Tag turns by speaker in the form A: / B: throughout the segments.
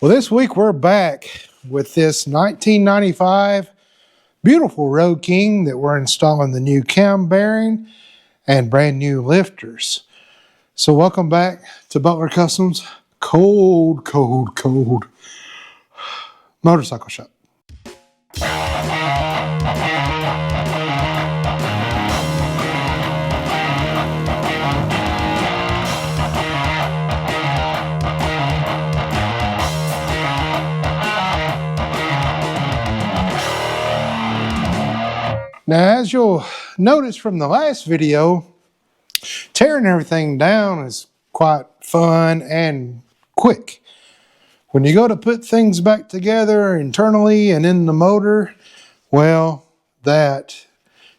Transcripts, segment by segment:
A: Well, this week we're back with this 1995 beautiful Road King that we're installing the new cam bearing and brand new lifters. So welcome back to Butler Customs cold motorcycle shop. Now, as you'll notice from the last video, tearing everything down is quite fun and quick. When you go to put things back together internally and in the motor, well, that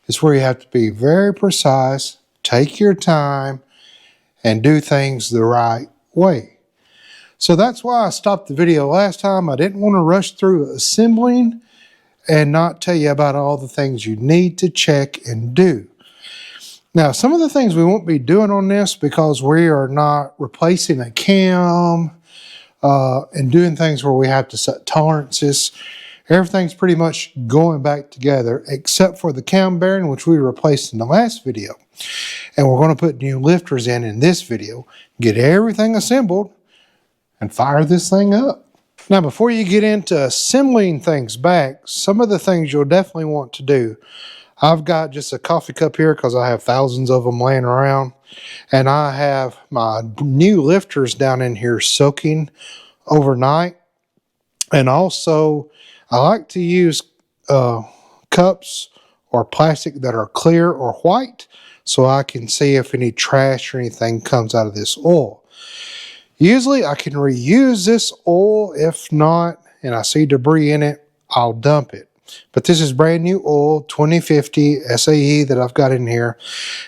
A: is where you have to be very precise, take your time, and do things the right way. So that's why I stopped the video last time. I didn't want to rush through assembling and not tell you about all the things you need to check and do. Now, some of the things we won't be doing on this because we are not replacing a cam and doing things where we have to set tolerances. Everything's pretty much going back together except for the cam bearing, which we replaced in the last video. And we're going to put new lifters in this video, get everything assembled, and fire this thing up. Now, before you get into assembling things back, some of the things you'll definitely want to do. I've got just a coffee cup here because I have thousands of them laying around. And I have my new lifters down in here soaking overnight. And also, I like to use cups or plastic that are clear or white so I can see if any trash or anything comes out of this oil. Usually I can reuse this oil. If not, and I see debris in it, I'll dump it. But this is brand new oil, 2050 SAE that I've got in here.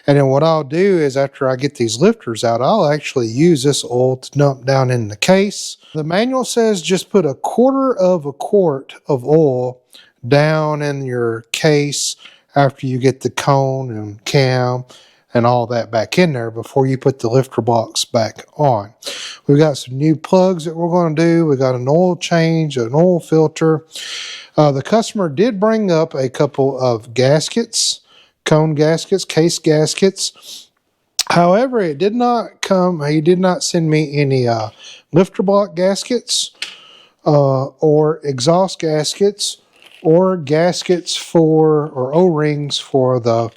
A: And then what I'll do is after I get these lifters out, I'll actually use this oil to dump down in the case. The manual says just put 1/4 quart of oil down in your case after you get the cone and cam and all that back in there before you put the lifter blocks back on. We've got some new plugs that we're going to do. We got an oil change, an oil filter. The customer did bring up a couple of gaskets, cone gaskets, case gaskets. However, it did not come, he did not send me any lifter block gaskets or exhaust gaskets or gaskets for, or O-rings for the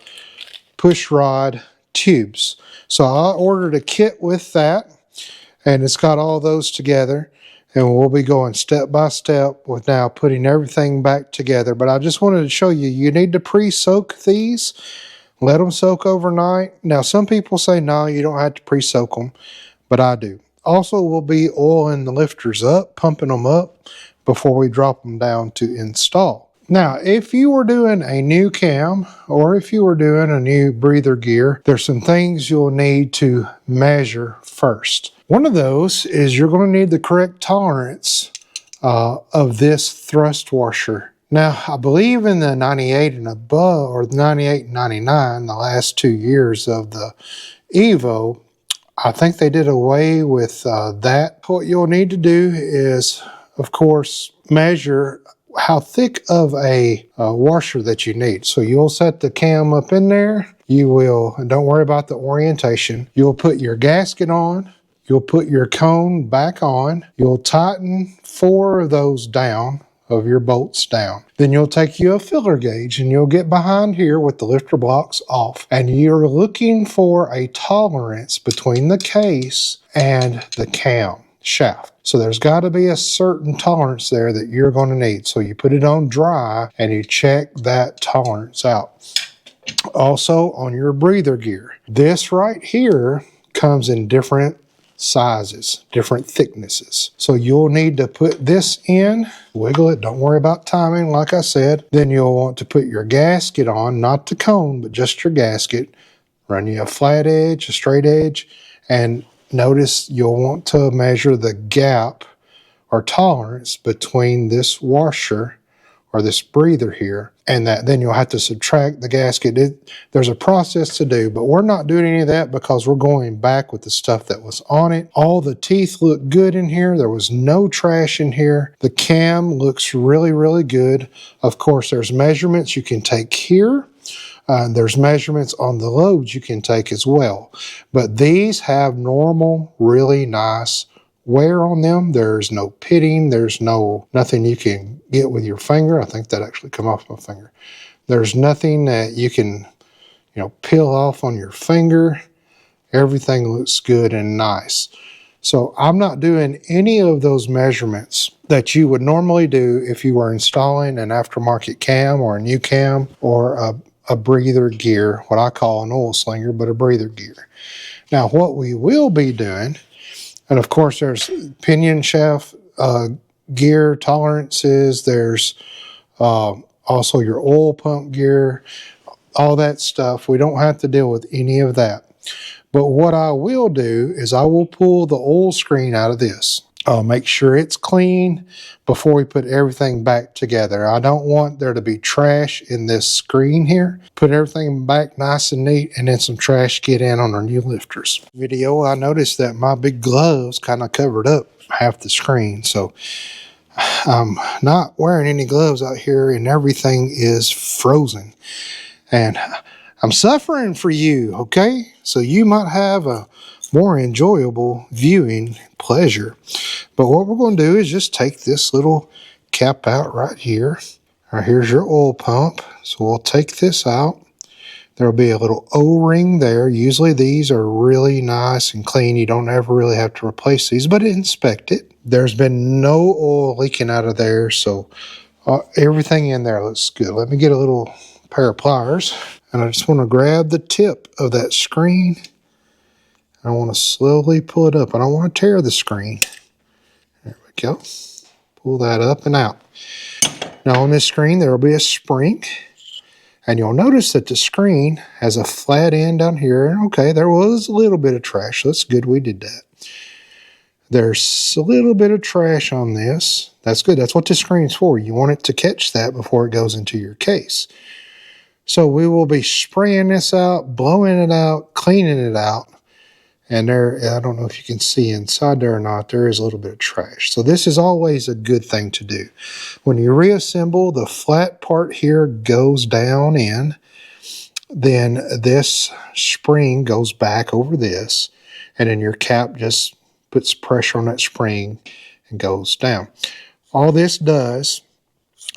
A: Pushrod tubes. So I ordered a kit with that, and it's got all those together, and we'll be going step by step with now putting everything back together. But I just wanted to show you, you need to pre-soak these, let them soak overnight. Now some people say no, you don't have to pre-soak them, but I do. Also, we'll be oiling the lifters up, pumping them up before we drop them down to install. Now, if you were doing a new cam or if you were doing a new breather gear, there's some things you'll need to measure first. One of those is you're going to need the correct tolerance of this thrust washer. Now, I believe in the 98 and above, or 98 and 99, the last 2 years of the Evo, I think they did away with that. What you'll need to do is, of course, measure how thick of a washer that you need. So you'll set the cam up in there. You will, and don't worry about the orientation. You'll put your gasket on. You'll put your cone back on. You'll tighten 4 of those down, of your bolts down. Then you'll take you a filler gauge and you'll get behind here with the lifter blocks off. And you're looking for a tolerance between the case and the cam shaft. So there's got to be a certain tolerance there that you're going to need. So you put it on dry and you check that tolerance out. Also on your breather gear, this right here comes in different sizes, different thicknesses. So you'll need to put this in, wiggle it, don't worry about timing like I said. Then you'll want to put your gasket on, not the cone, but just your gasket. Run you a flat edge, a straight edge, and notice you'll want to measure the gap or tolerance between this washer or this breather here, and then you'll have to subtract the gasket. There's a process to do, but we're not doing any of that because we're going back with the stuff that was on it. All the teeth look good in here. There was no trash in here. The cam looks really, really good. Of course, there's measurements you can take here. There's measurements on the loads you can take as well. But these have normal, really nice wear on them. There's no pitting. There's nothing you can get with your finger. I think that actually come off my finger. There's nothing that you can, peel off on your finger. Everything looks good and nice. So I'm not doing any of those measurements that you would normally do if you were installing an aftermarket cam or a new cam or a breather gear, what I call an oil slinger, but a breather gear. Now, what we will be doing, and of course there's pinion shaft gear tolerances, there's also your oil pump gear, all that stuff. We don't have to deal with any of that. But what I will do is I will pull the oil screen out of this. I'll make sure it's clean before we put everything back together. I don't want there to be trash in this screen here. Put everything back nice and neat, and then some trash get in on our new lifters. Video, I noticed that my big gloves kind of covered up half the screen. So I'm not wearing any gloves out here and everything is frozen. And I'm suffering for you, okay? So you might have a more enjoyable viewing pleasure. But what we're going to do is just take this little cap out right here. All right, here's your oil pump. So we'll take this out. There'll be a little O-ring there. Usually these are really nice and clean. You don't ever really have to replace these, but inspect it. There's been no oil leaking out of there, so everything in there looks good. Let me get a little pair of pliers, and I just want to grab the tip of that screen. I want to slowly pull it up. I don't want to tear the screen. There we go. Pull that up and out. Now on this screen there will be a spring, and you'll notice that the screen has a flat end down here. Okay, there was a little bit of trash. That's good we did that. There's a little bit of trash on this. That's good. That's what the screen's for. You want it to catch that before it goes into your case. So we will be spraying this out, blowing it out, cleaning it out. And there, I don't know if you can see inside there or not, there is a little bit of trash. So this is always a good thing to do. When you reassemble, the flat part here goes down in. Then this spring goes back over this. And then your cap just puts pressure on that spring and goes down. All this does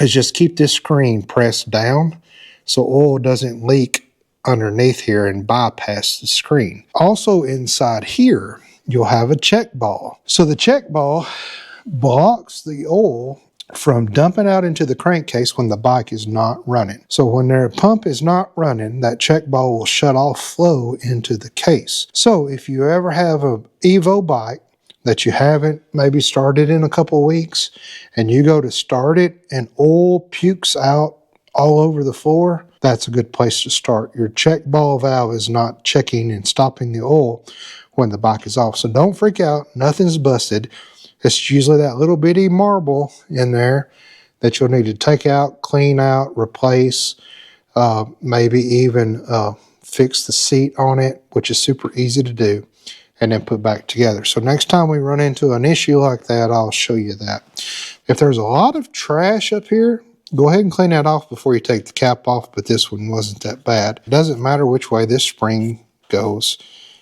A: is just keep this screen pressed down so oil doesn't leak underneath here and bypass the screen. Also inside here, you'll have a check ball. So the check ball blocks the oil from dumping out into the crankcase when the bike is not running. So when their pump is not running, that check ball will shut off flow into the case. So if you ever have a Evo bike that you haven't maybe started in a couple of weeks, and you go to start it and oil pukes out all over the floor, that's a good place to start. Your check ball valve is not checking and stopping the oil when the bike is off. So don't freak out. Nothing's busted. It's usually that little bitty marble in there that you'll need to take out, clean out, replace, maybe even fix the seat on it, which is super easy to do, and then put back together. So next time we run into an issue like that, I'll show you that. If there's a lot of trash up here, go ahead and clean that off before you take the cap off, but this one wasn't that bad. It doesn't matter which way this spring goes.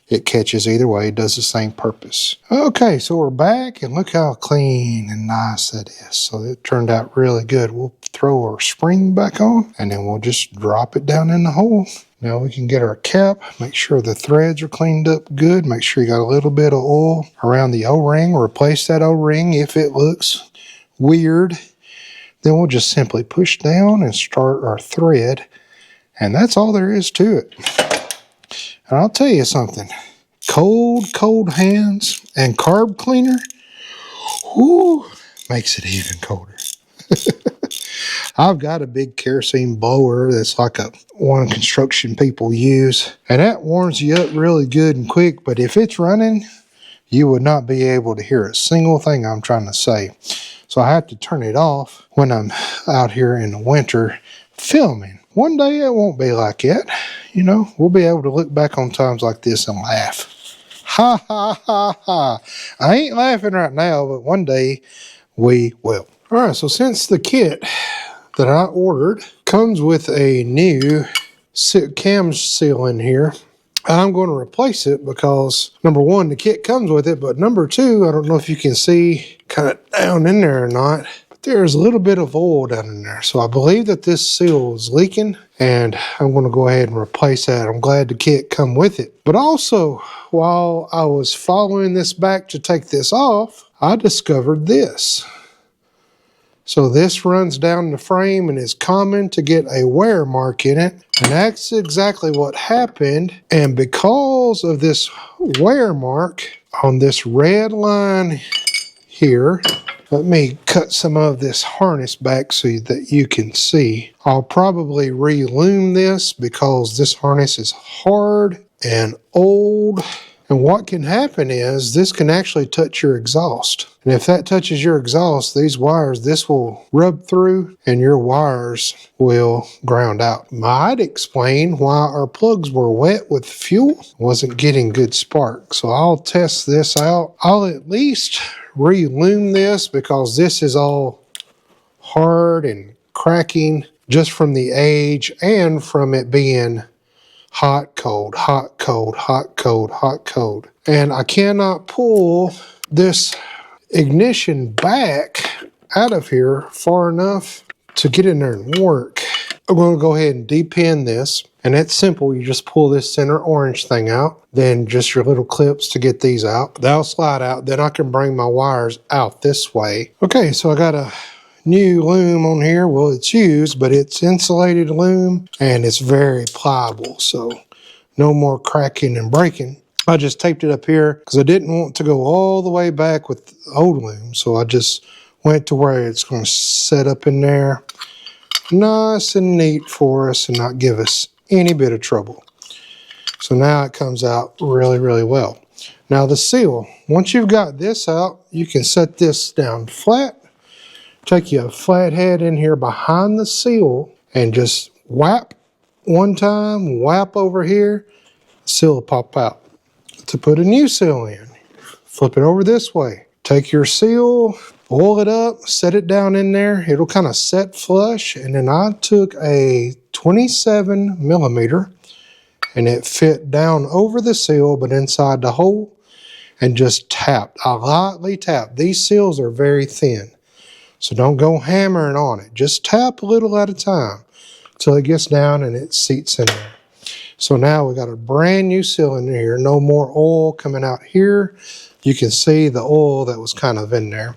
A: It catches either way. It does the same purpose. Okay, so we're back, and look how clean and nice that is. So it turned out really good. We'll throw our spring back on, and then we'll just drop it down in the hole. Now we can get our cap, make sure the threads are cleaned up good, make sure you got a little bit of oil around the O-ring. Replace that O-ring if it looks weird. Then we'll just simply push down and start our thread. And that's all there is to it. And I'll tell you something. Cold hands and carb cleaner, whoo, makes it even colder. I've got a big kerosene blower that's like one construction people use. And that warms you up really good and quick. But if it's running, you would not be able to hear a single thing I'm trying to say. So I have to turn it off when I'm out here in the winter filming. One day it won't be like it. You know, we'll be able to look back on times like this and laugh. Ha ha ha ha. I ain't laughing right now, but one day we will. All right, so since the kit that I ordered comes with a new cam seal in here, I'm going to replace it because, number one, the kit comes with it, but number two, I don't know if you can see kind of down in there or not, but there's a little bit of oil down in there. So I believe that this seal is leaking, and I'm going to go ahead and replace that. I'm glad the kit come with it. But also, while I was following this back to take this off, I discovered this. So this runs down the frame and is common to get a wear mark in it. And that's exactly what happened. And because of this wear mark on this red line here, let me cut some of this harness back so that you can see. I'll probably re-lume this because this harness is hard and old. And what can happen is this can actually touch your exhaust. And if that touches your exhaust, these wires, this will rub through and your wires will ground out. Might explain why our plugs were wet with fuel, wasn't getting good spark. So I'll test this out. I'll at least re-lume this because this is all hard and cracking just from the age and from it being hot, cold, hot, cold, hot, cold, hot, cold. And I cannot pull this ignition back out of here far enough to get in there and work. I'm going to go ahead and depin this. And it's simple. You just pull this center orange thing out, then just your little clips to get these out. They'll slide out. Then I can bring my wires out this way. Okay, so I got a new loom on here. Well, it's used, but it's insulated loom and it's very pliable, so no more cracking and breaking. I just taped it up here because I didn't want to go all the way back with the old loom, so I just went to where it's going to set up in there nice and neat for us and not give us any bit of trouble. So now it comes out really, really well. Now the seal, once you've got this out, you can set this down flat. Take you a flathead in here behind the seal and just whap one time, whap over here, seal will pop out. To put a new seal in, flip it over this way. Take your seal, oil it up, set it down in there. It'll kind of set flush. And then I took a 27 millimeter and it fit down over the seal but inside the hole and just tapped. I lightly tapped. These seals are very thin. So don't go hammering on it. Just tap a little at a time until it gets down and it seats in there. So now we got a brand new seal in here. No more oil coming out here. You can see the oil that was kind of in there.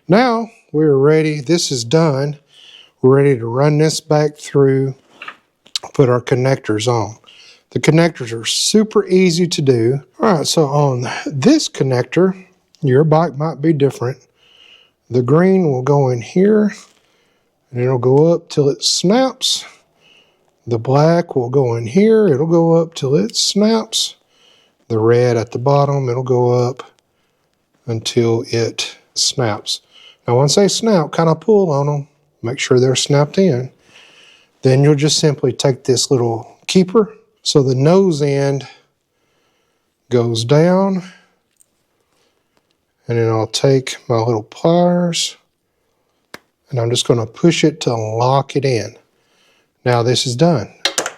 A: Now we're ready. This is done. We're ready to run this back through, put our connectors on. The connectors are super easy to do. All right, so on this connector, your bike might be different. The green will go in here and it'll go up till it snaps. The black will go in here. It'll go up till it snaps. The red at the bottom, it'll go up until it snaps. Now once they snap, kind of pull on them. Make sure they're snapped in. Then you'll just simply take this little keeper. So the nose end goes down. And then I'll take my little pliers and I'm just going to push it to lock it in. Now this is done.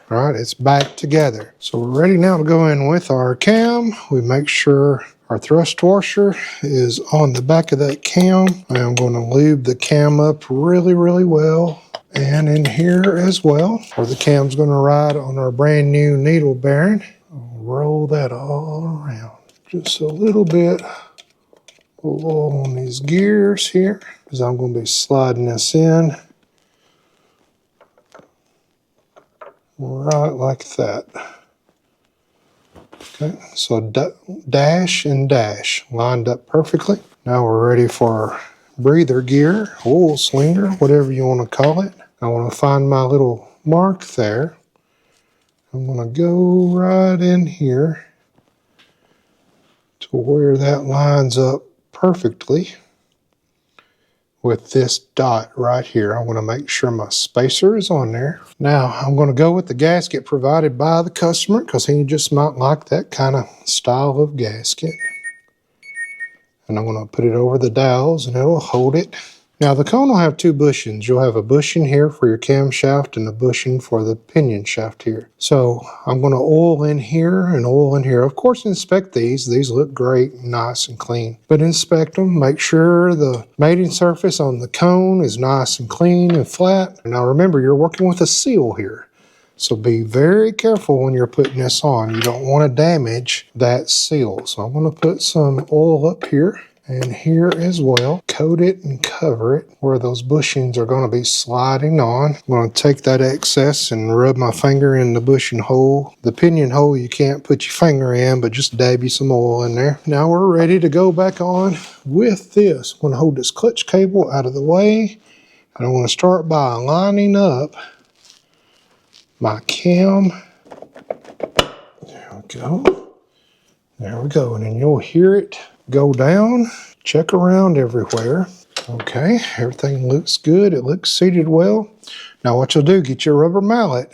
A: All right, it's back together. So we're ready now to go in with our cam. We make sure our thrust washer is on the back of that cam. I'm going to lube the cam up really, really well. And in here as well, where the cam's going to ride on our brand new needle bearing. I'll roll that all around. Just a little bit on these gears here, because I'm going to be sliding this in right like that. Okay, so dash and dash lined up perfectly. Now we're ready for our breather gear, oil slinger, whatever you want to call it. I want to find my little mark there. I'm going to go right in here to where that lines up perfectly with this dot right here. I want to make sure my spacer is on there. Now I'm going to go with the gasket provided by the customer because he just might like that kind of style of gasket. And I'm going to put it over the dowels and it'll hold it. Now the cone will have two bushings. You'll have a bushing here for your camshaft and a bushing for the pinion shaft here. So I'm going to oil in here and oil in here. Of course, inspect these. These look great, nice and clean. But inspect them. Make sure the mating surface on the cone is nice and clean and flat. Now remember, you're working with a seal here. So be very careful when you're putting this on. You don't want to damage that seal. So I'm going to put some oil up here and here as well. Coat it and cover it where those bushings are going to be sliding on. I'm going to take that excess and rub my finger in the bushing hole. The pinion hole you can't put your finger in, but just dab you some oil in there. Now we're ready to go back on with this. I'm going to hold this clutch cable out of the way. And I want to start by lining up my cam. There we go. There we go. And then you'll hear it go down. Check around everywhere. Okay, everything looks good. It looks seated well. Now what you'll do, get your rubber mallet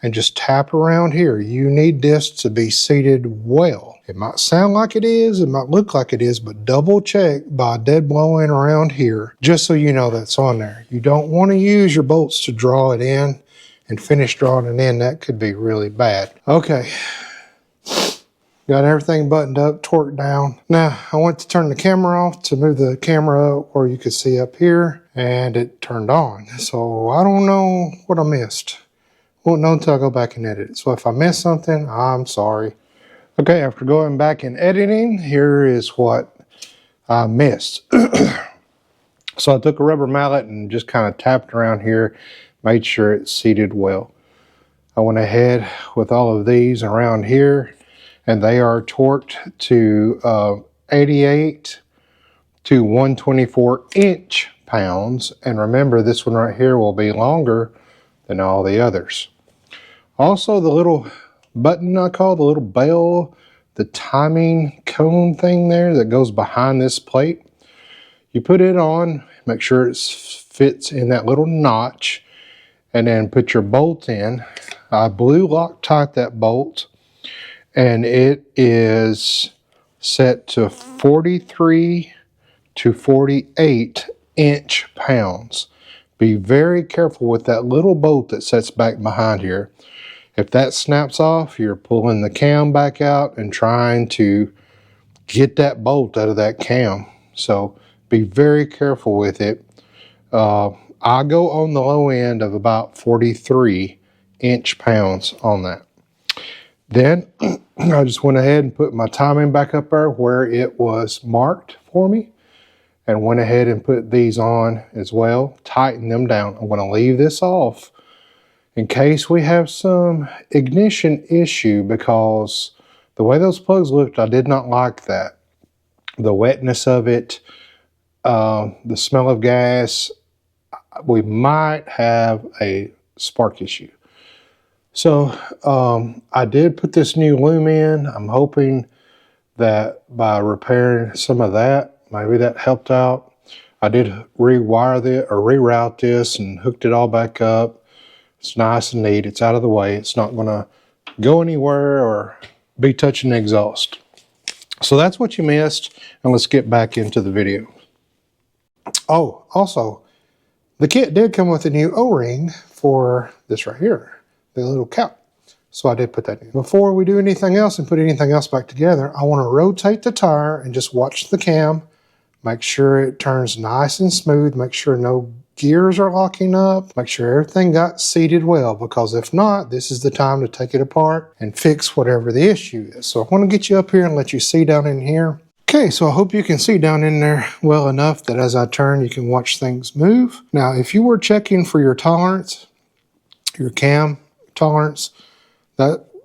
A: and just tap around here. You need this to be seated well. It might sound like it is, it might look like it is, but double check by dead blowing around here, just so you know that's on there. You don't want to use your bolts to draw it in and finish drawing it in. That could be really bad. Okay. Got everything buttoned up, torqued down. Now, I went to turn the camera off to move the camera up where you could see up here, and it turned on. So I don't know what I missed. Won't know until I go back and edit it. So if I missed something, I'm sorry. Okay, after going back and editing, here is what I missed. So I took a rubber mallet and just kind of tapped around here, made sure it's seated well. I went ahead with all of these around here, and they are torqued to 88 to 124 inch-pounds. And remember, this one right here will be longer than all the others. Also, the little button I call the little bell, the timing cone thing there that goes behind this plate, you put it on, make sure it fits in that little notch, and then put your bolt in. I blue Loctite that bolt, and it is set to 43 to 48 inch-pounds. Be very careful with that little bolt that sets back behind here. If that snaps off, you're pulling the cam back out and trying to get that bolt out of that cam. So be very careful with it. I go on the low end of about 43 inch-pounds on that. Then I just went ahead and put my timing back up there where it was marked for me, and went ahead and put these on as well, tighten them down. I'm going to leave this off in case we have some ignition issue, because the way those plugs looked, I did not like that. The wetness of it, the smell of gas, we might have a spark issue. So I did put this new loom in. I'm hoping that by repairing some of that, maybe that helped out. I did reroute this and hooked it all back up. It's nice and neat. It's out of the way. It's not going to go anywhere or be touching the exhaust. So that's what you missed, and let's get back into the video. Oh, also, the kit did come with a new O-ring for this right here, the little cap. So I did put that in. Before we do anything else and put anything else back together, I want to rotate the tire and just watch the cam. Make sure it turns nice and smooth. Make sure no gears are locking up. Make sure everything got seated well, because if not, this is the time to take it apart and fix whatever the issue is. So I want to get you up here and let you see down in here. Okay, so I hope you can see down in there well enough that as I turn, you can watch things move. Now, if you were checking for your tolerance, your cam tolerance,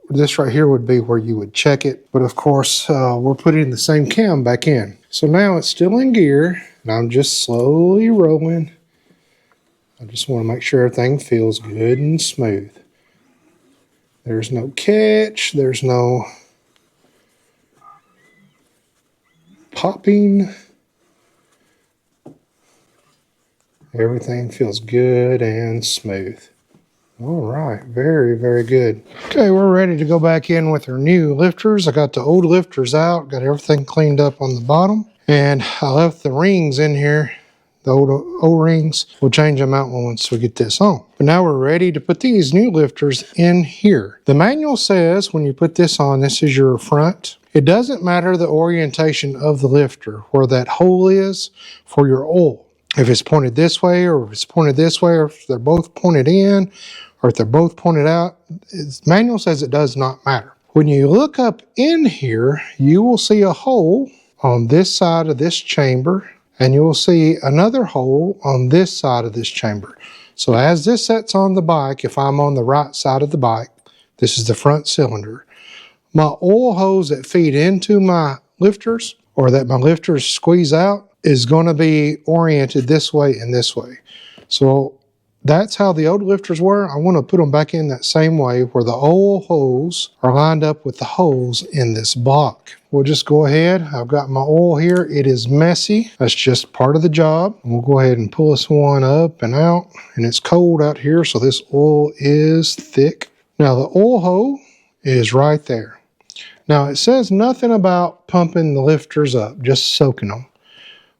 A: this right here would be where you would check it. But of course, we're putting the same cam back in. So now it's still in gear, and I'm just slowly rolling. I just want to make sure everything feels good and smooth. There's no catch, there's no popping. Everything feels good and smooth. All right, very, very good. Okay, we're ready to go back in with our new lifters. I got the old lifters out, got everything cleaned up on the bottom, and I left the rings in here, the old O-rings. We'll change them out once we get this on. But now we're ready to put these new lifters in here. The manual says when you put this on, this is your front. It doesn't matter the orientation of the lifter, where that hole is for your oil. If it's pointed this way, or if it's pointed this way, or if they're both pointed in, or if they're both pointed out, the manual says it does not matter. When you look up in here, you will see a hole on this side of this chamber, and you will see another hole on this side of this chamber. So as this sets on the bike, if I'm on the right side of the bike, this is the front cylinder, my oil hose that feed into my lifters, or that my lifters squeeze out, is going to be oriented this way and this way. So that's how the old lifters were. I want to put them back in that same way, where the oil holes are lined up with the holes in this block. We'll just go ahead. I've got my oil here. It is messy. That's just part of the job. We'll go ahead and pull this one up and out. And it's cold out here, so this oil is thick. Now the oil hole is right there. Now it says nothing about pumping the lifters up, just soaking them.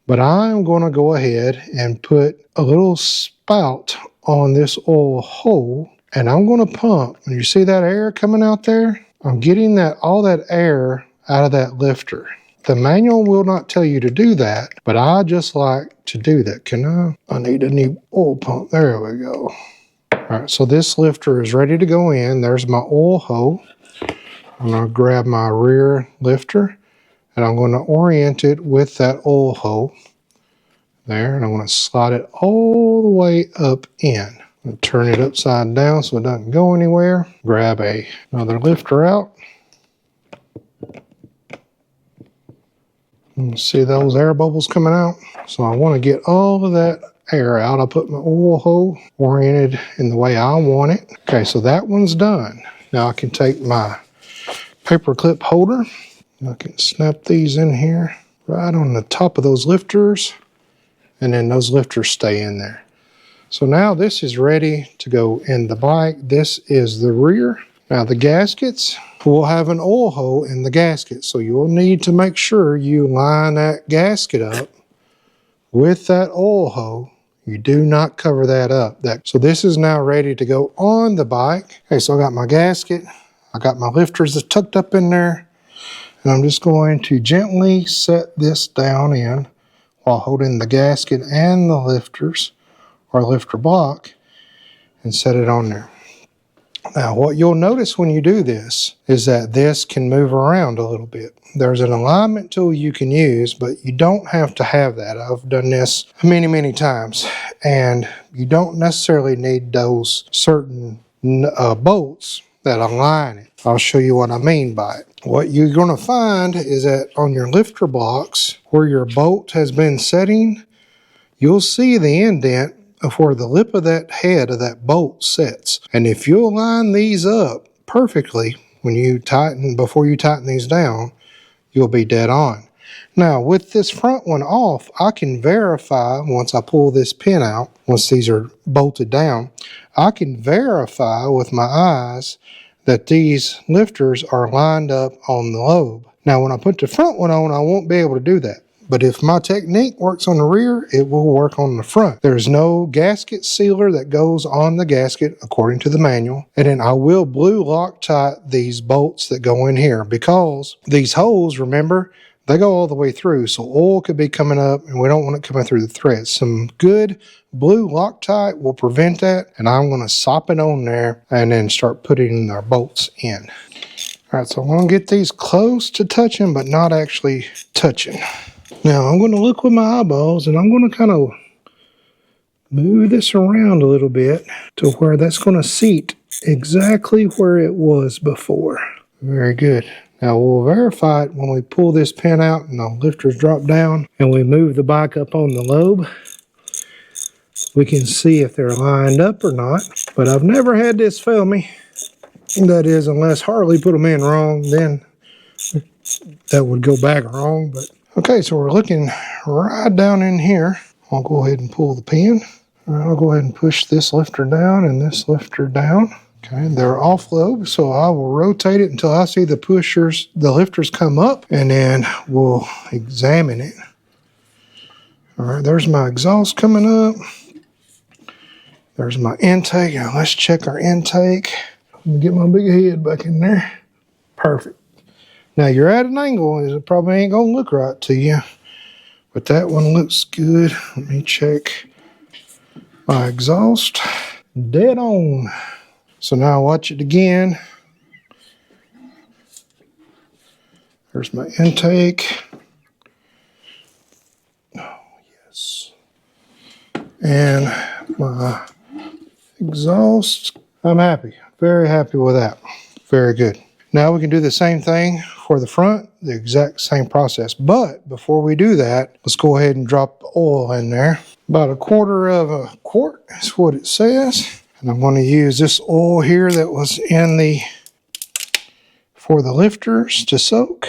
A: But I'm going to go ahead and put a little spout on this oil hole, and I'm going to pump. When you see that air coming out there, I'm getting all that air out of that lifter. The manual will not tell you to do that, but I just like to do that. I need a new oil pump. There we go. All right, so this lifter is ready to go in. There's my oil hole. I'm going to grab my rear lifter, and I'm going to orient it with that oil hole there, and I'm going to slide it all the way up in. I'm going to turn it upside down so it doesn't go anywhere. Grab another lifter out. You can see those air bubbles coming out. So I want to get all of that air out. I put my oil hole oriented in the way I want it. Okay, so that one's done. Now I can take my paper clip holder. I can snap these in here right on the top of those lifters, and then those lifters stay in there. So now this is ready to go in the bike. This is the rear. Now the gaskets will have an oil hole in the gasket, so you will need to make sure you line that gasket up with that oil hole. You do not cover that up. So this is now ready to go on the bike. Okay, so I got my gasket. I got my lifters that's tucked up in there. And I'm just going to gently set this down in while holding the gasket and the lifters, or lifter block, and set it on there. Now what you'll notice when you do this is that this can move around a little bit. There's an alignment tool you can use, but you don't have to have that. I've done this many, many times, and you don't necessarily need those certain bolts that align it. I'll show you what I mean by it. What you're going to find is that on your lifter blocks, where your bolt has been setting, you'll see the indent of where the lip of that head of that bolt sets. And if you'll line these up perfectly before you tighten these down, you'll be dead on. Now with this front one off, I can verify once I pull this pin out, once these are bolted down, I can verify with my eyes that these lifters are lined up on the lobe. Now when I put the front one on, I won't be able to do that. But if my technique works on the rear, it will work on the front. There's no gasket sealer that goes on the gasket according to the manual. And then I will blue Loctite these bolts that go in here, because these holes, remember, they go all the way through. So oil could be coming up, and we don't want it coming through the threads. Some good blue Loctite will prevent that. And I'm going to sop it on there and then start putting our bolts in. All right, so I'm going to get these close to touching, but not actually touching. Now I'm going to look with my eyeballs, and I'm going to kind of move this around a little bit to where that's going to seat exactly where it was before. Very good. Now we'll verify it when we pull this pin out and the lifters drop down and we move the bike up on the lobe. We can see if they're lined up or not, but I've never had this fail me. That is, unless Harley put them in wrong, then that would go back wrong. But okay, so we're looking right down in here. I'll go ahead and pull the pin. All right, I'll go ahead and push this lifter down and this lifter down. Okay, they're offload, so I will rotate it until I see the lifters come up, and then we'll examine it. All right, there's my exhaust coming up. There's my intake. Now let's check our intake. Let me get my big head back in there. Perfect. Now you're at an angle, and it probably ain't gonna look right to you, but that one looks good. Let me check my exhaust. Dead on. So now watch it again. There's my intake. Oh, yes. And my exhaust. I'm happy. Very happy with that. Very good. Now we can do the same thing for the front, the exact same process. But before we do that, let's go ahead and drop the oil in there. About 1/4 of a quart is what it says. And I'm going to use this oil here that was for the lifters to soak.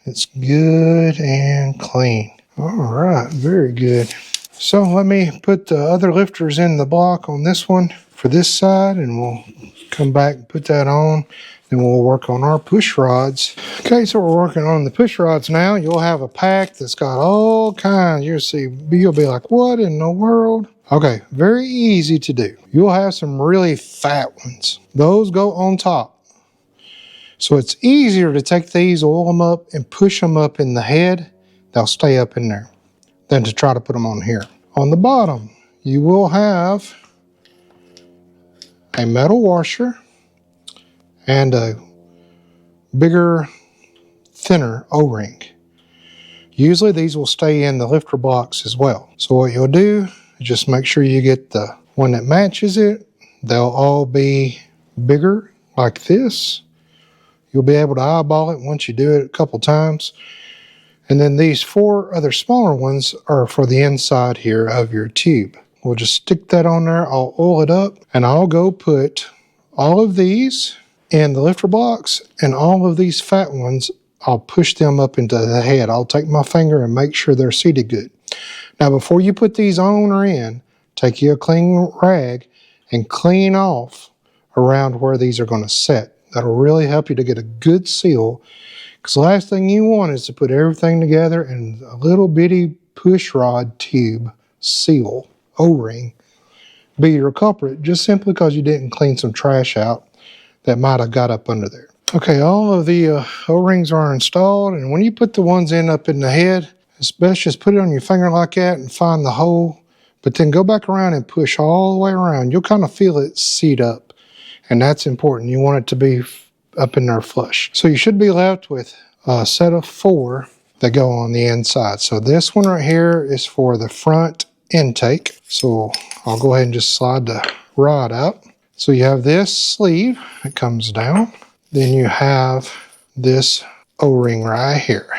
A: It's good and clean. All right, very good. So let me put the other lifters in the block on this one for this side, and we'll come back and put that on. Then we'll work on our push rods. Okay, so we're working on the push rods now. You'll have a pack that's got all kinds. You'll be like, what in the world? Okay, very easy to do. You'll have some really fat ones. Those go on top. So it's easier to take these, oil them up, and push them up in the head. They'll stay up in there than to try to put them on here. On the bottom, you will have a metal washer and a bigger, thinner O-ring. Usually these will stay in the lifter blocks as well. So what you'll do is just make sure you get the one that matches it. They'll all be bigger like this. You'll be able to eyeball it once you do it a couple times. And then these 4 other smaller ones are for the inside here of your tube. We'll just stick that on there. I'll oil it up, and I'll go put all of these in the lifter blocks, and all of these fat ones, I'll push them up into the head. I'll take my finger and make sure they're seated good. Now, before you put these on or in, take you a clean rag and clean off around where these are going to set. That'll really help you to get a good seal, because the last thing you want is to put everything together and a little bitty push rod tube seal, O-ring, be your culprit, just simply because you didn't clean some trash out that might have got up under there. Okay, all of the O-rings are installed, and when you put the ones up in the head, it's best just put it on your finger like that and find the hole, but then go back around and push all the way around. You'll kind of feel it seat up, and that's important. You want it to be up in there flush. So you should be left with a set of 4 that go on the inside. So this one right here is for the front intake. So I'll go ahead and just slide the rod out. So you have this sleeve that comes down. Then you have this O-ring right here.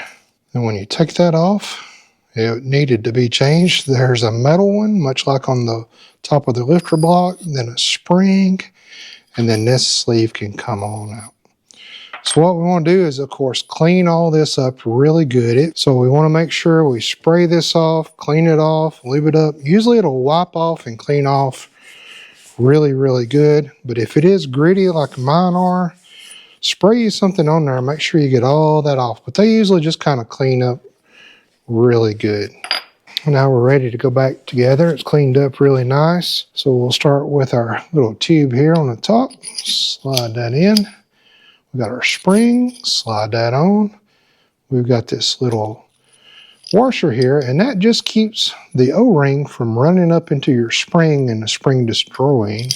A: And when you take that off, it needed to be changed. There's a metal one, much like on the top of the lifter block, then a spring, and then this sleeve can come on out. So what we want to do is, of course, clean all this up really good. So we want to make sure we spray this off, clean it off, leave it up. Usually it'll wipe off and clean off really, really good. But if it is gritty like mine are, spray something on there, make sure you get all that off. But they usually just kind of clean up really good. Now we're ready to go back together. It's cleaned up really nice. So we'll start with our little tube here on the top. Slide that in. We got our spring, slide that on. We've got this little washer here, and that just keeps the O-ring from running up into your spring and the spring destroying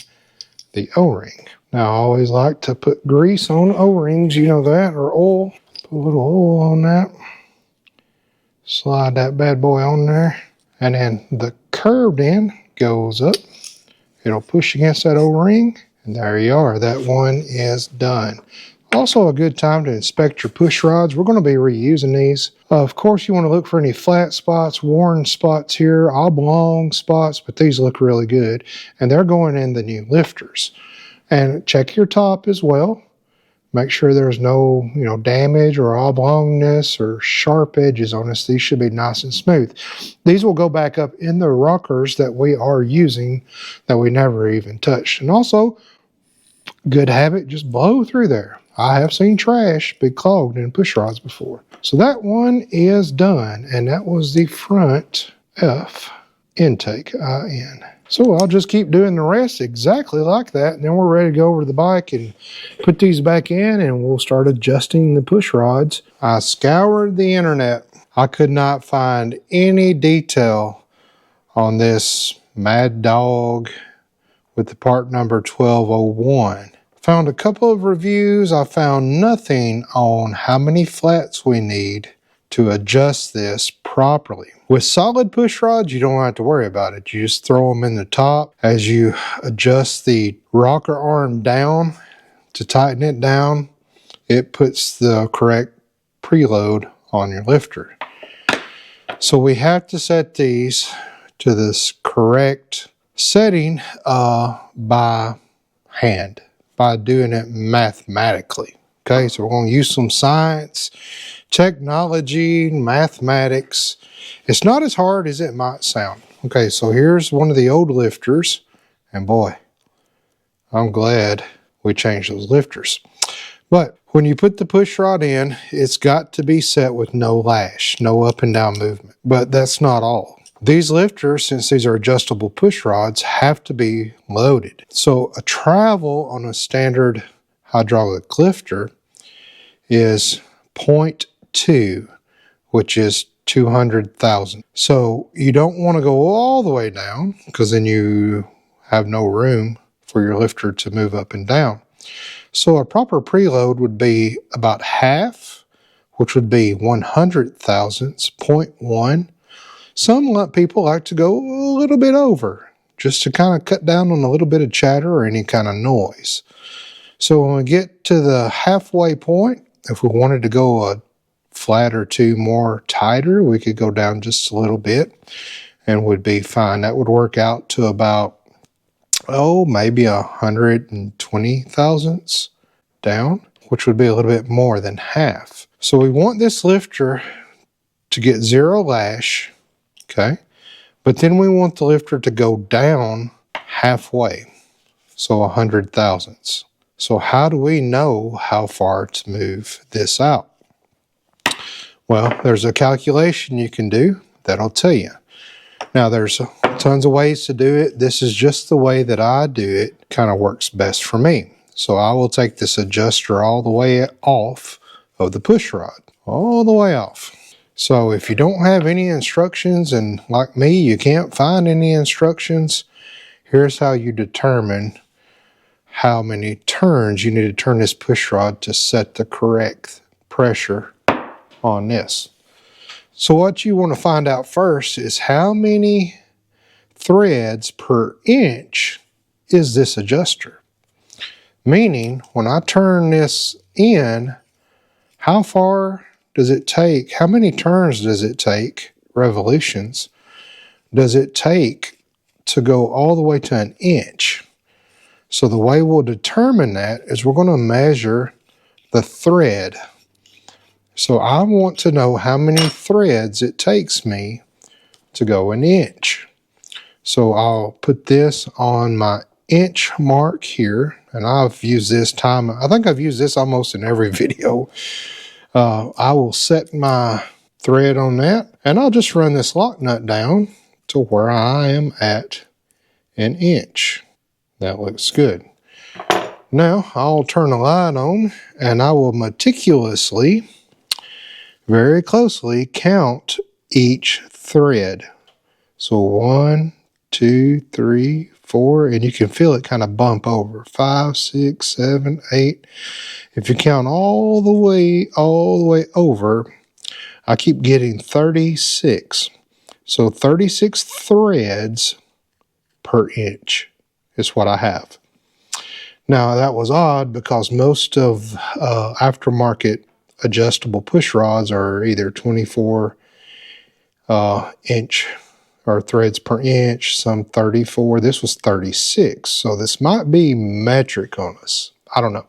A: the O-ring. Now I always like to put grease on O-rings, you know that, or oil. Put a little oil on that. Slide that bad boy on there, and then the curved end goes up. It'll push against that O-ring, and there you are. That one is done. Also a good time to inspect your push rods. We're going to be reusing these. Of course, you want to look for any flat spots, worn spots here, oblong spots, but these look really good. And they're going in the new lifters. And check your top as well. Make sure there's no, damage or oblongness or sharp edges on this. These should be nice and smooth. These will go back up in the rockers that we are using that we never even touched. And also, good habit, just blow through there. I have seen trash be clogged in push rods before. So that one is done, and that was the front F intake IN. So I'll just keep doing the rest exactly like that, and then we're ready to go over to the bike and put these back in, and we'll start adjusting the push rods. I scoured the internet. I could not find any detail on this Mad Dog with the part number 1201. Found a couple of reviews. I found nothing on how many flats we need to adjust this properly. With solid push rods, you don't have to worry about it. You just throw them in the top. As you adjust the rocker arm down to tighten it down, it puts the correct preload on your lifter. So we have to set these to this correct setting by hand, by doing it mathematically. Okay, so we're going to use some science, technology, mathematics. It's not as hard as it might sound. Okay, so here's one of the old lifters, and boy, I'm glad we changed those lifters. But when you put the push rod in, it's got to be set with no lash, no up and down movement. But that's not all. These lifters, since these are adjustable push rods, have to be loaded. So a travel on a standard hydraulic lifter is 0.2, which is 200,000. So you don't want to go all the way down because then you have no room for your lifter to move up and down. So a proper preload would be about half, which would be 100 thousandths, 0.1. Some people like to go a little bit over, just to kind of cut down on a little bit of chatter or any kind of noise. So when we get to the halfway point, if we wanted to go a flat or two more tighter, we could go down just a little bit and would be fine. That would work out to about, maybe 120 thousandths down, which would be a little bit more than half. So we want this lifter to get zero lash, okay? But then we want the lifter to go down halfway, so 100 thousandths. So how do we know how far to move this out? Well, there's a calculation you can do that'll tell you. Now, there's tons of ways to do it. This is just the way that I do it. Kind of works best for me. So I will take this adjuster all the way off of the push rod, all the way off. So if you don't have any instructions, and like me, you can't find any instructions, here's how you determine how many turns you need to turn this push rod to set the correct pressure on this. So what you want to find out first is how many threads per inch is this adjuster. Meaning, when I turn this in, how far does it take, how many turns does it take, revolutions, does it take to go all the way to an inch? So the way we'll determine that is we're going to measure the thread. So I want to know how many threads it takes me to go an inch. So I'll put this on my inch mark here, and I've used this time, I think I've used this almost in every video. I will set my thread on that, and I'll just run this lock nut down to where I am at an inch. That looks good. Now I'll turn the light on, and I will meticulously, very closely count each thread. So 1, 2, 3, 4, and you can feel it kind of bump over. 5, 6, 7, 8. If you count all the way over, I keep getting 36. So 36 threads per inch is what I have. Now that was odd because most of aftermarket adjustable push rods are either 24 inch or threads per inch, some 34. This was 36, so this might be metric on us. I don't know.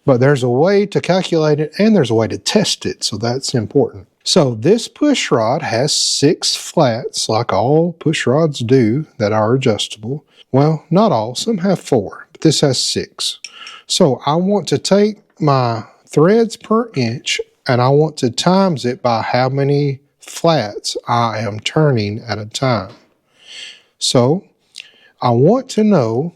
A: But there's a way to calculate it and there's a way to test it, so that's important. So this push rod has 6 flats, like all push rods do that are adjustable. Well, not all, some have 4, but this has 6. So I want to take my threads per inch and I want to times it by how many flats I am turning at a time. So I want to know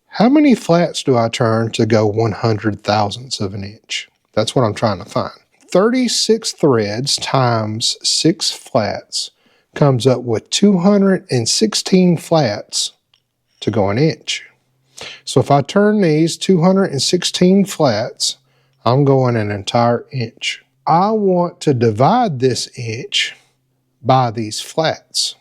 A: how many flats do I turn to go 100 thousandths of an inch. That's what I'm trying to find. 36 threads times 6 flats comes up with 216 flats to go an inch. So if I turn these 216 flats, I'm going an entire inch. I want to divide this inch by these flats.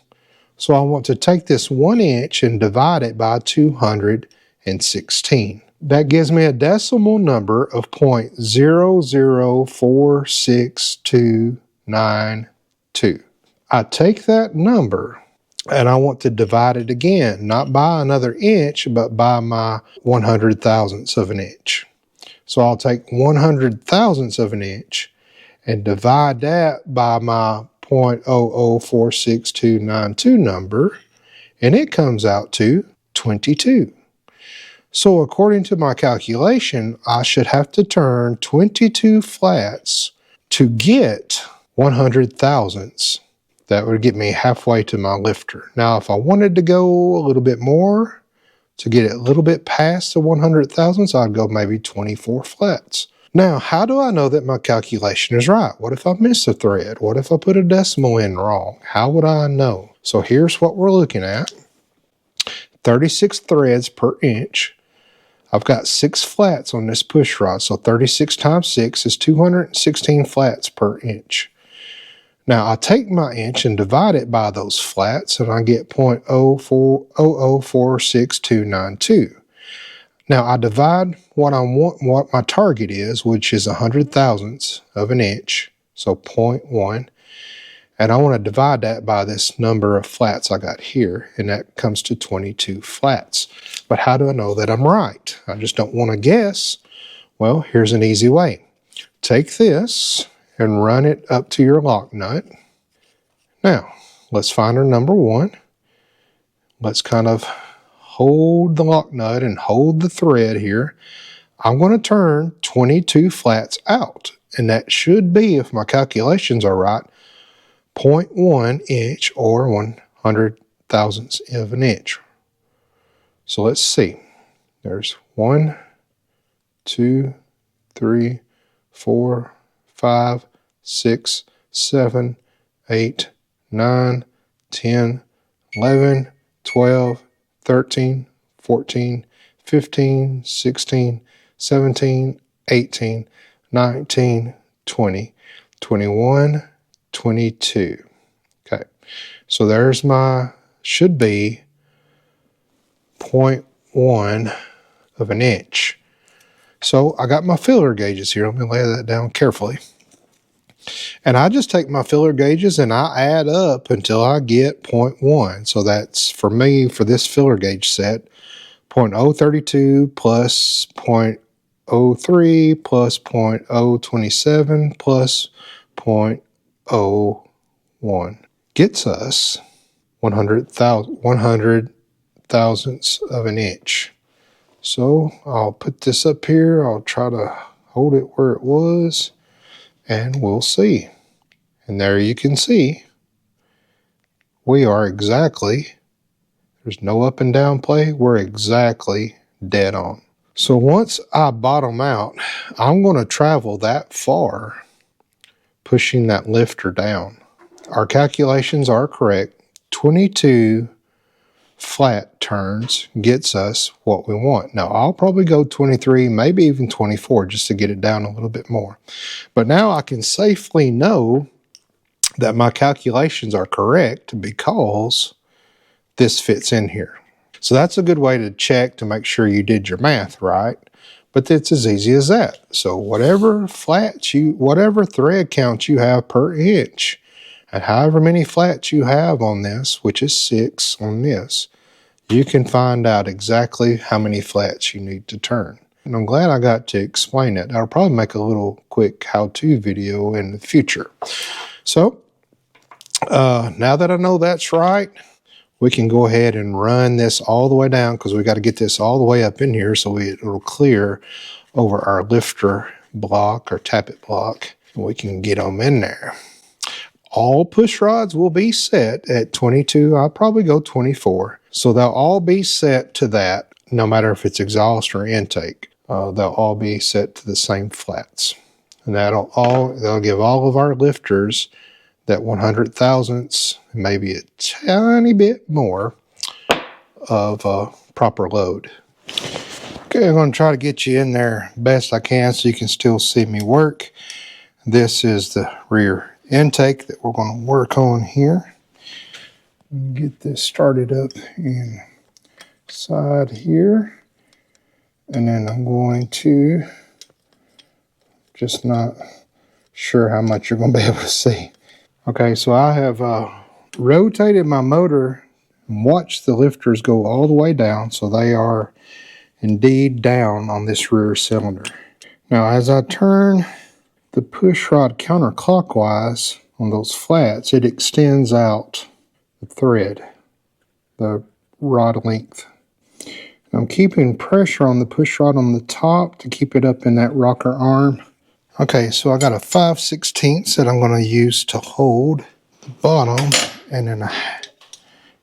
A: So I want to take this 1 inch and divide it by 216. That gives me a decimal number of 0.004629. I take that number and I want to divide it again, not by another inch, but by my 100 thousandths of an inch. So I'll take 100 thousandths of an inch and divide that by my 0.0046292 number, and it comes out to 22. So according to my calculation, I should have to turn 22 flats to get 100 thousandths. That would get me halfway to my lifter. Now, if I wanted to go a little bit more, to get it a little bit past the 100 thousandths, I'd go maybe 24 flats. Now, how do I know that my calculation is right? What if I miss a thread? What if I put a decimal in wrong? How would I know? So here's what we're looking at. 36 threads per inch. I've got 6 flats on this push rod, so 36 times 6 is 216 flats per inch. Now, I take my inch and divide it by those flats, and I get 0.0046292. Now, I divide what my target is, which is 100 thousandths of an inch, so 0.1. And I want to divide that by this number of flats I got here, and that comes to 22 flats. But how do I know that I'm right? I just don't want to guess. Well, here's an easy way. Take this and run it up to your lock nut. Now, let's find our number 1. Let's kind of hold the lock nut and hold the thread here. I'm going to turn 22 flats out, and that should be, if my calculations are right, 0.1 inch or 100 thousandths of an inch. So let's see. There's 1, 2, 3, 4, 5, 6, 7, 8, 9, 10, 11, 12, 13, 14, 15, 16, 17, 18, 19, 20, 21, 22. Okay, so there's my, should be 0.1 of an inch. So I got my filler gauges here. Let me lay that down carefully. And I just take my filler gauges and I add up until I get 0.1. So that's, for me, for this filler gauge set, 0.032 plus 0.03 plus 0.027 plus 0.01 gets us 100 thousandths of an inch. So I'll put this up here. I'll try to hold it where it was, and we'll see. And there you can see we are exactly, there's no up and down play, we're exactly dead on. So once I bottom out, I'm going to travel that far pushing that lifter down. Our calculations are correct. 22 flat turns gets us what we want. Now, I'll probably go 23, maybe even 24 just to get it down a little bit more. But now I can safely know that my calculations are correct because this fits in here. So that's a good way to check to make sure you did your math right. But it's as easy as that. So whatever thread count you have per inch, and however many flats you have on this, which is 6 on this, you can find out exactly how many flats you need to turn. And I'm glad I got to explain it. I'll probably make a little quick how-to video in the future. So, now that I know that's right, we can go ahead and run this all the way down, because we got to get this all the way up in here so it'll clear over our lifter block or tappet block. And we can get them in there. All push rods will be set at 22. I'll probably go 24. So they'll all be set to that, no matter if it's exhaust or intake. They'll all be set to the same flats. And they'll give all of our lifters that 100 thousandths, maybe a tiny bit more of proper load. Okay, I'm going to try to get you in there best I can so you can still see me work. This is the rear intake that we're going to work on here. Get this started up inside here. And then I'm going to, just not sure how much you're going to be able to see. Okay, so I have rotated my motor and watched the lifters go all the way down, so they are indeed down on this rear cylinder. Now as I turn the push rod counterclockwise on those flats, it extends out the thread, the rod length. I'm keeping pressure on the push rod on the top to keep it up in that rocker arm. Okay, so I got a 5/16 that I'm going to use to hold the bottom, and then a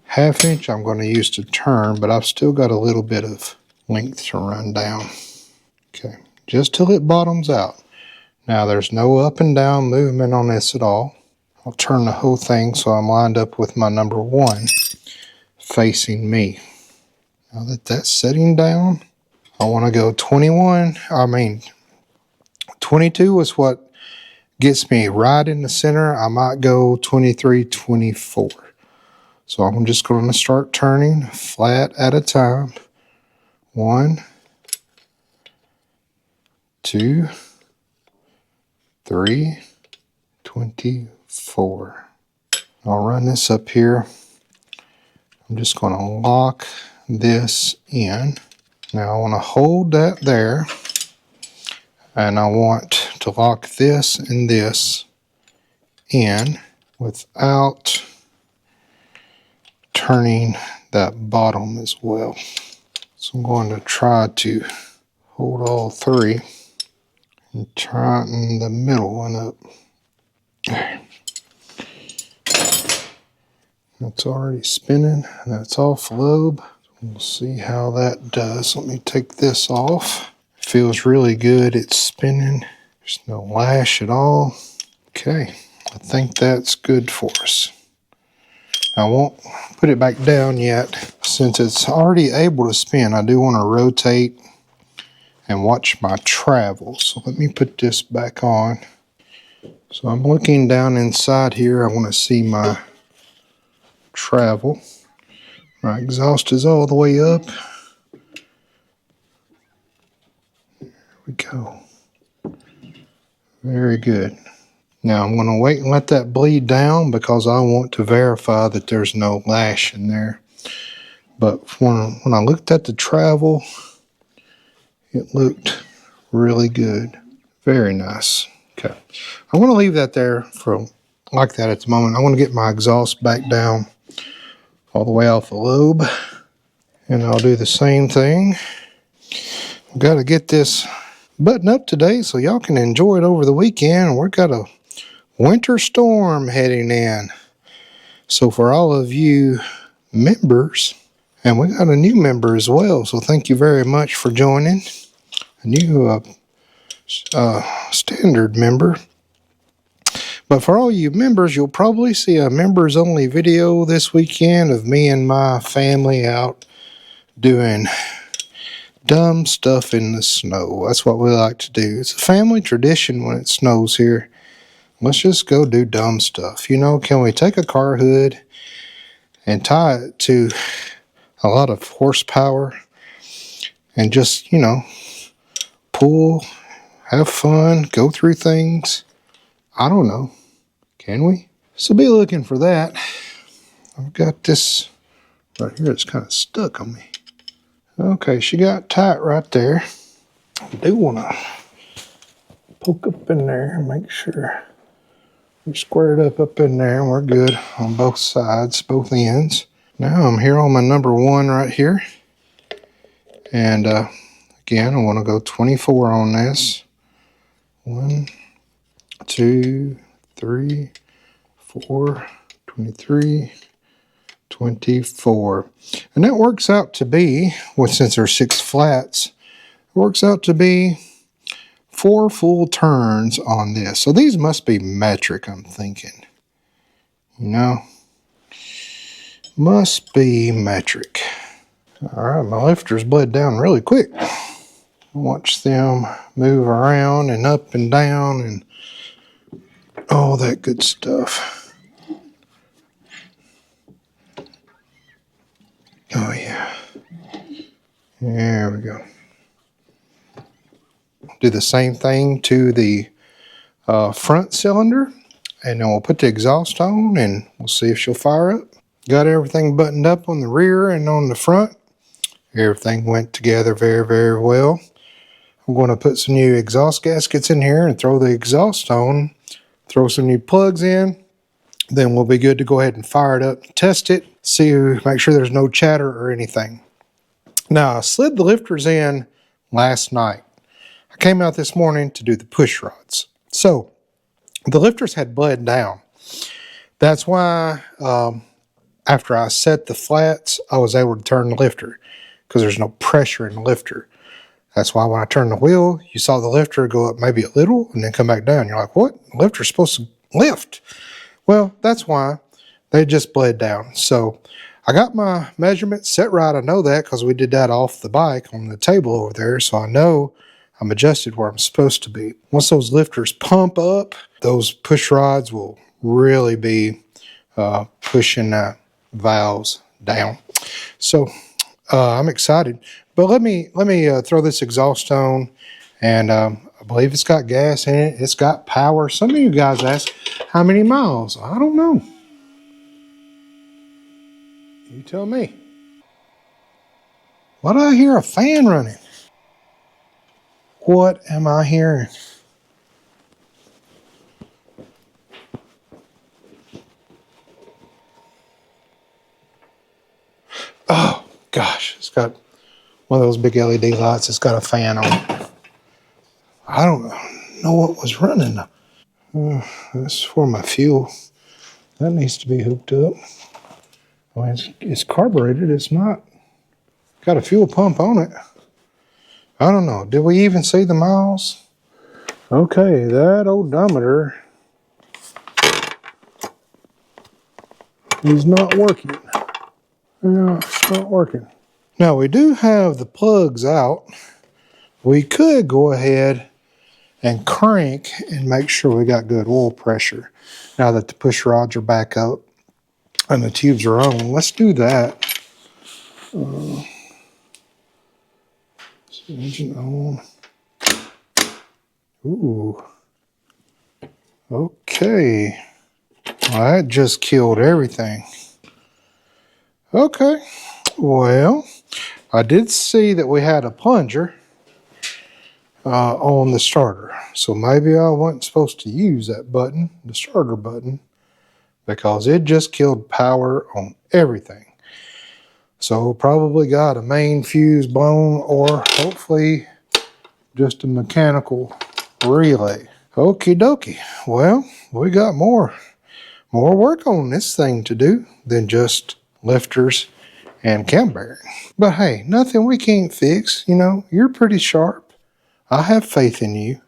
A: 1/2 inch I'm going to use to turn, but I've still got a little bit of length to run down. Okay, just till it bottoms out. Now there's no up and down movement on this at all. I'll turn the whole thing so I'm lined up with my number 1 facing me. Now that that's setting down, I want to go 22 is what gets me right in the center. I might go 23, 24. So I'm just going to start turning flat at a time. 1, 2, 3, 24. I'll run this up here. I'm just going to lock this in. Now I want to hold that there, and I want to lock this and this in without turning that bottom as well. So I'm going to try to hold all 3 and tighten the middle one up. There. That's already spinning. That's off lobe. We'll see how that does. Let me take this off. It feels really good. It's spinning. There's no lash at all. Okay, I think that's good for us. I won't put it back down yet. Since it's already able to spin, I do want to rotate and watch my travel. So let me put this back on. So I'm looking down inside here. I want to see my travel. My exhaust is all the way up. There we go. Very good. Now I'm going to wait and let that bleed down because I want to verify that there's no lash in there. But when I looked at the travel, it looked really good. Very nice. Okay. I want to leave that there for like that at the moment. I want to get my exhaust back down all the way off the lobe. And I'll do the same thing. I've got to get this button up today so y'all can enjoy it over the weekend. We've got a winter storm heading in. So for all of you members, and we got a new member as well, so thank you very much for joining. A new standard member. But for all you members, you'll probably see a members only video this weekend of me and my family out doing dumb stuff in the snow. That's what we like to do. It's a family tradition when it snows here. Let's just go do dumb stuff. You know, can we take a car hood and tie it to a lot of horsepower and just, you know, pull, have fun, go through things? I don't know. Can we? So be looking for that. I've got this right here. It's kind of stuck on me. Okay, she got tight right there. I do want to poke up in there and make sure we're squared up in there, and we're good on both sides, both ends. Now I'm here on my number 1 right here. And again, I want to go 24 on this. 1, 2, 3, 4, 23, 24. And that works out to be, well, since there's 6 flats, it works out to be 4 full turns on this. So these must be metric, I'm thinking. You know, must be metric. All right, my lifters bled down really quick. Watch them move around and up and down and all that good stuff. Oh yeah. There we go. Do the same thing to the front cylinder, and then we'll put the exhaust on and we'll see if she'll fire up. Got everything buttoned up on the rear and on the front. Everything went together very, very well. I'm going to put some new exhaust gaskets in here and throw the exhaust on, throw some new plugs in. Then we'll be good to go ahead and fire it up, test it, make sure there's no chatter or anything. Now, I slid the lifters in last night. I came out this morning to do the push rods. So, the lifters had bled down. That's why after I set the flats, I was able to turn the lifter because there's no pressure in the lifter. That's why when I turned the wheel, you saw the lifter go up maybe a little and then come back down. You're like, what? The lifter's supposed to lift. Well, that's why they just bled down. So I got my measurements set right. I know that because we did that off the bike on the table over there. So I know I'm adjusted where I'm supposed to be. Once those lifters pump up, those push rods will really be pushing valves down. So I'm excited. But let me throw this exhaust on, and I believe it's got gas in it. It's got power. Some of you guys ask, how many miles? I don't know. You tell me. Why do I hear a fan running? What am I hearing? Oh, gosh. It's got one of those big LED lights. It's got a fan on it. I don't know what was running. This is for my fuel. That needs to be hooked up. Well, it's carbureted. It's not got a fuel pump on it. I don't know. Did we even see the miles? Okay, that odometer is not working. No, it's not working. Now, we do have the plugs out. We could go ahead and crank and make sure we got good oil pressure now that the push rods are back up and the tubes are on. Let's do that. Engine on. Ooh. Okay. Well, that just killed everything. Okay. Well, I did see that we had a plunger on the starter. So maybe I wasn't supposed to use that button, the starter button, because it just killed power on everything. So probably got a main fuse blown, or hopefully just a mechanical relay. Okie dokie. Well, we got more work on this thing to do than just lifters and cam bearing. But hey, nothing we can't fix. You know, you're pretty sharp. I have faith in you.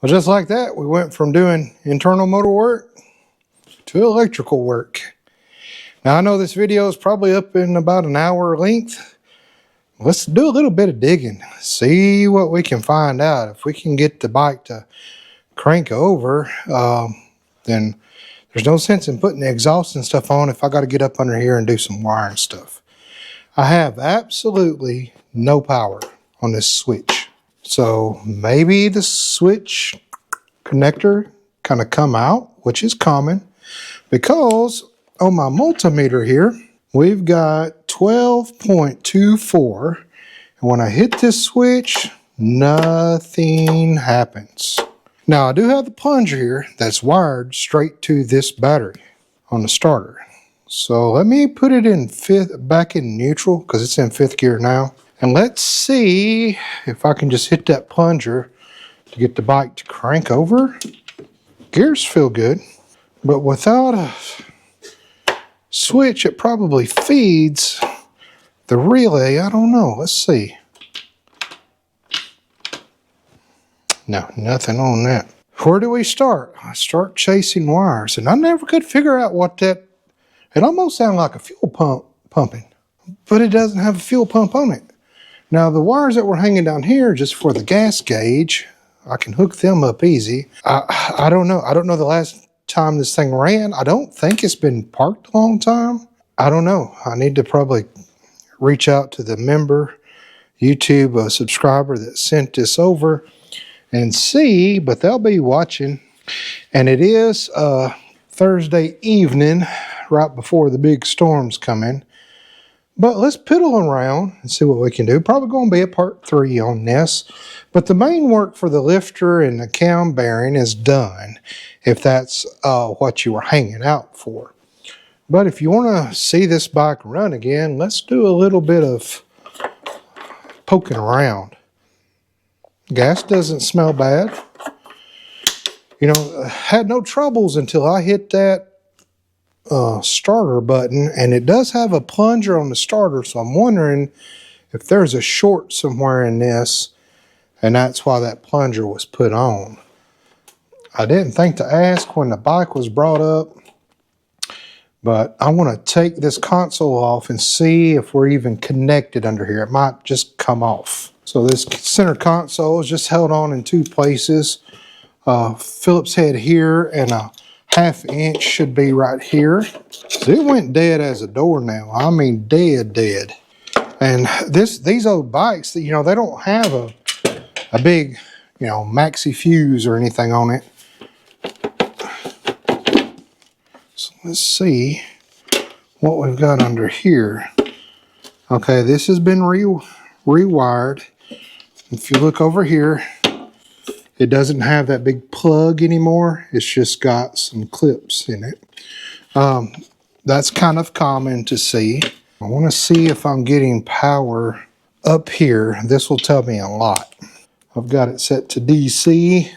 A: Well, just like that, we went from doing internal motor work to electrical work. Now, I know this video is probably up in about an hour length. Let's do a little bit of digging. See what we can find out. If we can get the bike to crank over, then there's no sense in putting the exhaust and stuff on if I got to get up under here and do some wiring stuff. I have absolutely no power on this switch. So maybe the switch connector kind of come out, which is common, because on my multimeter here, we've got 12.24. And when I hit this switch, Nothing happens. Now I do have the plunger here that's wired straight to this battery on the starter. So let me put it in back in neutral because it's in 5th gear now. And let's see if I can just hit that plunger to get the bike to crank over. Gears feel good, but without a switch, it probably feeds the relay. I don't know. Let's see. No, nothing on that. Where do we start? I start chasing wires, and I never could figure out what that... It almost sounded like a fuel pump pumping, but it doesn't have a fuel pump on it. Now, the wires that were hanging down here just for the gas gauge, I can hook them up easy. I don't know. I don't know the last time this thing ran. I don't think it's been parked a long time. I don't know. I need to probably reach out to the member YouTube subscriber that sent this over and see, but they'll be watching. And it is Thursday evening, right before the big storms come in. But let's piddle around and see what we can do. Probably going to be a part 3 on this. But the main work for the lifter and the cam bearing is done, if that's what you were hanging out for. But if you want to see this bike run again, let's do a little bit of poking around. Gas doesn't smell bad. You know, had no troubles until I hit that starter button, and it does have a plunger on the starter, so I'm wondering if there's a short somewhere in this, and that's why that plunger was put on. I didn't think to ask when the bike was brought up, but I want to take this console off and see if we're even connected under here. It might just come off. So this center console is just held on in 2 places. Phillips head here, and a 1/2 inch should be right here. So it went dead as a door now. I mean dead. And these old bikes, you know, they don't have a big, you know, maxi fuse or anything on it. So let's see what we've got under here. Okay, this has been rewired. If you look over here, it doesn't have that big plug anymore. It's just got some clips in it. That's kind of common to see. I want to see if I'm getting power up here. This will tell me a lot. I've got it set to DC.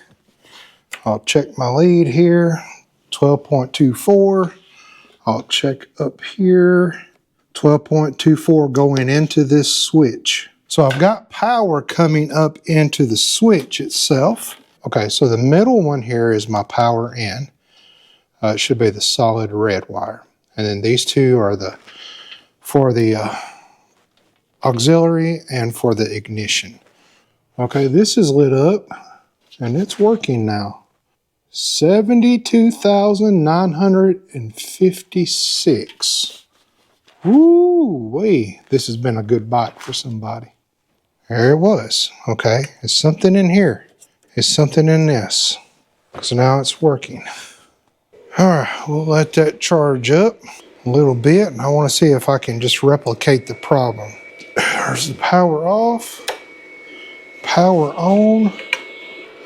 A: I'll check my lead here, 12.24. I'll check up here, 12.24 going into this switch. So I've got power coming up into the switch itself. Okay, so the middle one here is my power in. It should be the solid red wire. And then these 2 are for the auxiliary and for the ignition. Okay, this is lit up and it's working now. 72,956. Woo-wee. This has been a good bike for somebody. There it was. Okay, there's something in here. There's something in this. So now it's working. All right, we'll let that charge up a little bit, and I want to see if I can just replicate the problem. There's the power off, power on.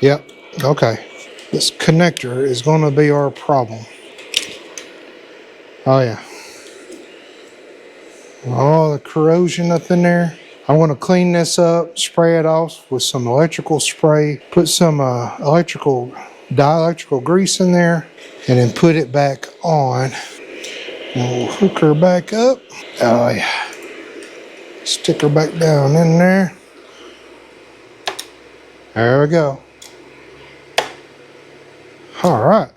A: Yep, okay. This connector is going to be our problem. Oh yeah. All the corrosion up in there. I want to clean this up, spray it off with some electrical spray, put some dielectrical grease in there, and then put it back on. And we'll hook her back up. Oh yeah. Stick her back down in there. There we go. All right.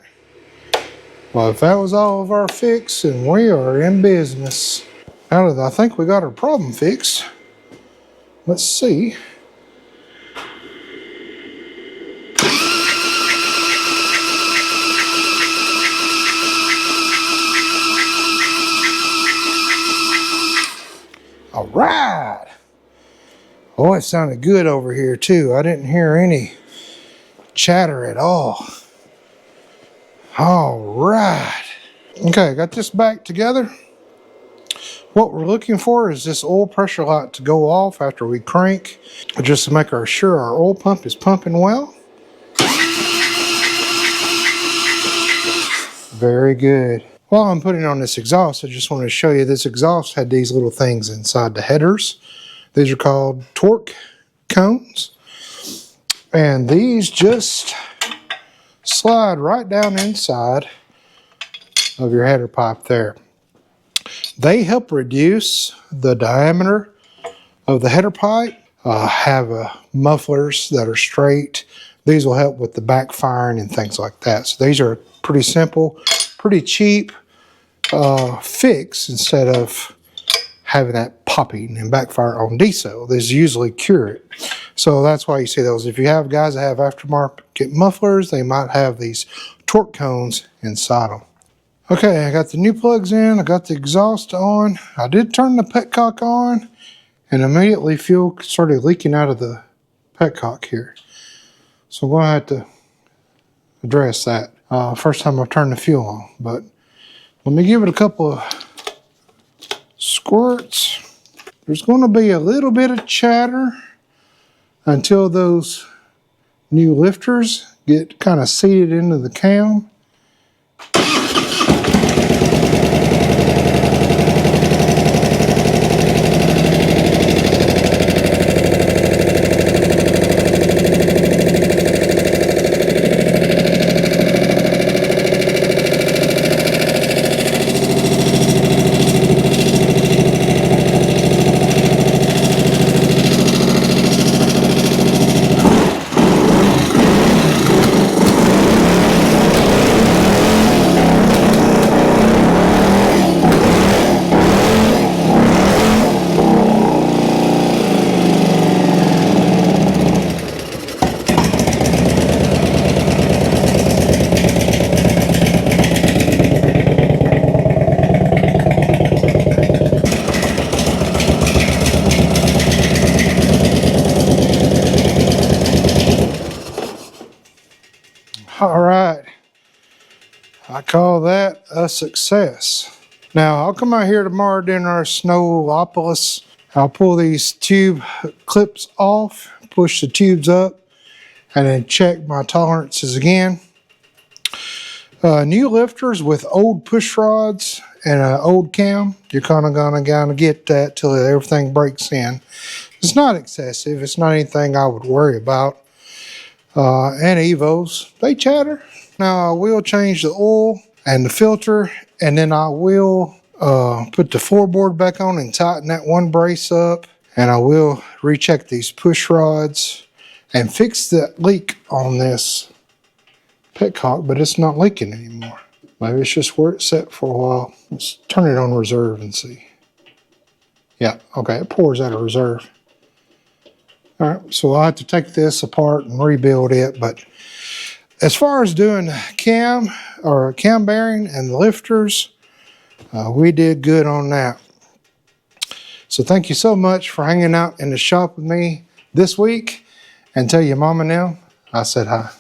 A: Well, if that was all of our fix, then we are in business. Now that I think we got our problem fixed, let's see. All right. Oh, it sounded good over here too. I didn't hear any chatter at all. All right. Okay, got this back together. What we're looking for is this oil pressure light to go off after we crank, just to make sure our oil pump is pumping well. Very good. While I'm putting on this exhaust, I just want to show you this exhaust had these little things inside the headers. These are called torque cones. And these just slide right down inside of your header pipe there. They help reduce the diameter of the header pipe. Have mufflers that are straight. These will help with the backfiring and things like that. So these are pretty simple, pretty cheap fix instead of having that popping and backfire on diesel. These usually cure it. So that's why you see those. If you have guys that have aftermarket mufflers, they might have these torque cones inside them. Okay, I got the new plugs in, I got the exhaust on. I did turn the petcock on, and immediately fuel started leaking out of the petcock here. So I'm going to have to address that. First time I've turned the fuel on, but let me give it a couple of squirts. There's going to be a little bit of chatter until those new lifters get kind of seated into the cam. All right, I call that a success. Now, I'll come out here tomorrow during our Snowlopolis. I'll pull these tube clips off, push the tubes up, and then check my tolerances again. New lifters with old push rods and an old cam, you're kind of gonna get that till everything breaks in. It's not excessive. It's not anything I would worry about. And Evos, they chatter. Now I will change the oil and the filter, and then I will put the floorboard back on and tighten that one brace up, and I will recheck these push rods and fix the leak on this petcock, but it's not leaking anymore. Maybe it's just where it's set for a while. Let's turn it on reserve and see. Yeah, okay, it pours out of reserve. All right, so I'll have to take this apart and rebuild it, but as far as doing cam bearing and the lifters, we did good on that. So thank you so much for hanging out in the shop with me this week, and tell your mom and them I said hi.